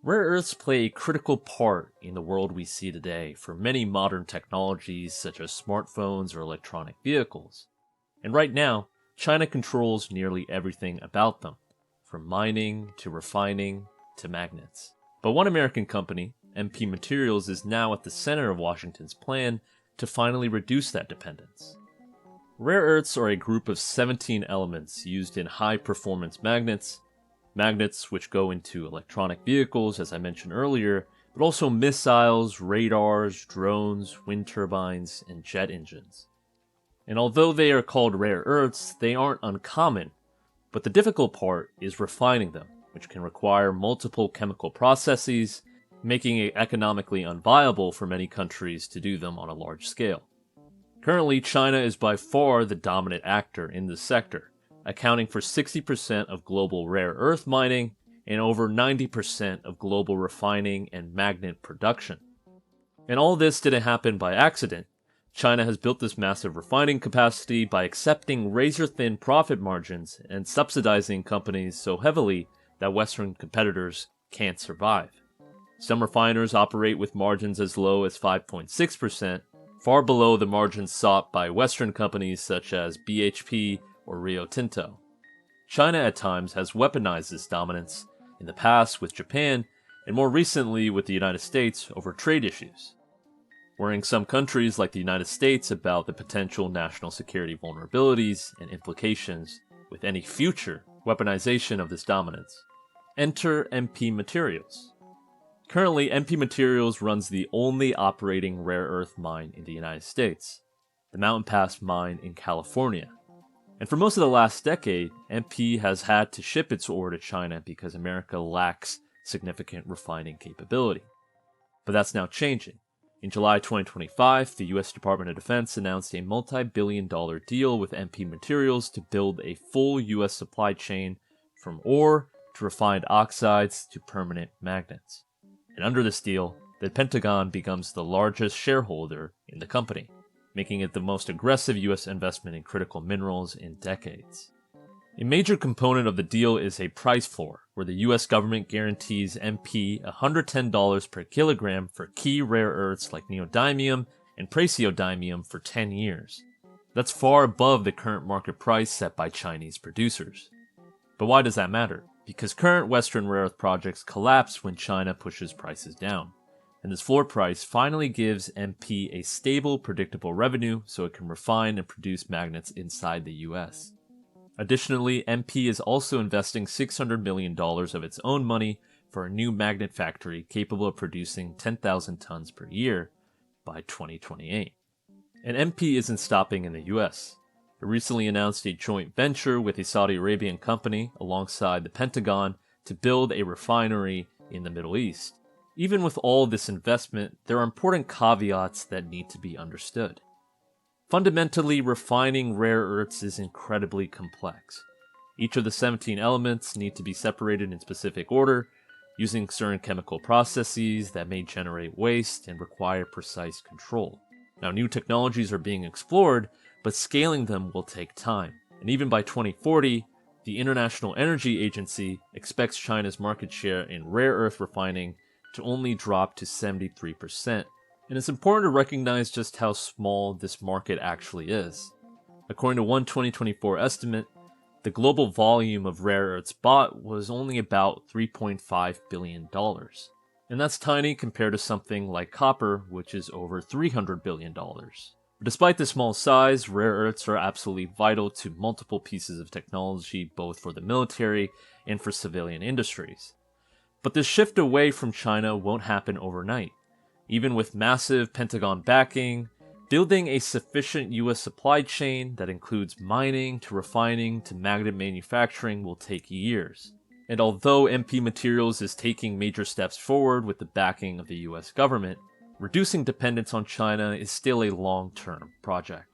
Rare earths play a critical part in the world we see today for many modern technologies such as smartphones or electronic vehicles. And right now, China controls nearly everything about them, from mining to refining to magnets. But one American company, MP Materials, is now at the center of Washington's plan to finally reduce that dependence. Rare earths are a group of 17 elements used in high-performance magnets which go into electronic vehicles, as I mentioned earlier, but also missiles, radars, drones, wind turbines, and jet engines. And although they are called rare earths, they aren't uncommon, but the difficult part is refining them, which can require multiple chemical processes, making it economically unviable for many countries to do them on a large scale. Currently, China is by far the dominant actor in this sector, accounting for 60% of global rare earth mining and over 90% of global refining and magnet production. And all this didn't happen by accident. China has built this massive refining capacity by accepting razor-thin profit margins and subsidizing companies so heavily that Western competitors can't survive. Some refiners operate with margins as low as 5.6%, far below the margins sought by Western companies such as BHP or Rio Tinto. China at times has weaponized this dominance, in the past with Japan, and more recently with the United States over trade issues, worrying some countries like the United States about the potential national security vulnerabilities and implications with any future weaponization of this dominance. Enter MP Materials. Currently, MP Materials runs the only operating rare earth mine in the United States, the Mountain Pass mine in California. And for most of the last decade, MP has had to ship its ore to China because America lacks significant refining capability. But that's now changing. In July 2025, the US Department of Defense announced a multi-billion-dollar deal with MP Materials to build a full US supply chain from ore to refined oxides to permanent magnets. And under this deal, the Pentagon becomes the largest shareholder in the company, making it the most aggressive US investment in critical minerals in decades. A major component of the deal is a price floor, where the US government guarantees MP $110 per kilogram for key rare earths like neodymium and praseodymium for 10 years. That's far above the current market price set by Chinese producers. But why does that matter? Because current Western rare earth projects collapse when China pushes prices down. And this floor price finally gives MP a stable, predictable revenue so it can refine and produce magnets inside the US. Additionally, MP is also investing $600 million of its own money for a new magnet factory capable of producing 10,000 tons per year by 2028. And MP isn't stopping in the US. It recently announced a joint venture with a Saudi Arabian company alongside the Pentagon to build a refinery in the Middle East. Even with all this investment, there are important caveats that need to be understood. Fundamentally, refining rare earths is incredibly complex. Each of the 17 elements need to be separated in specific order, using certain chemical processes that may generate waste and require precise control. Now, new technologies are being explored, but scaling them will take time. And even by 2040, the International Energy Agency expects China's market share in rare earth refining to only drop to 73%. And it's important to recognize just how small this market actually is. According to one 2024 estimate, the global volume of rare earths bought was only about $3.5 billion. And that's tiny compared to something like copper, which is over $300 billion. But despite the small size, rare earths are absolutely vital to multiple pieces of technology, both for the military and for civilian industries. But this shift away from China won't happen overnight. Even with massive Pentagon backing, building a sufficient US supply chain that includes mining to refining to magnet manufacturing will take years. And although MP Materials is taking major steps forward with the backing of the US government, reducing dependence on China is still a long-term project.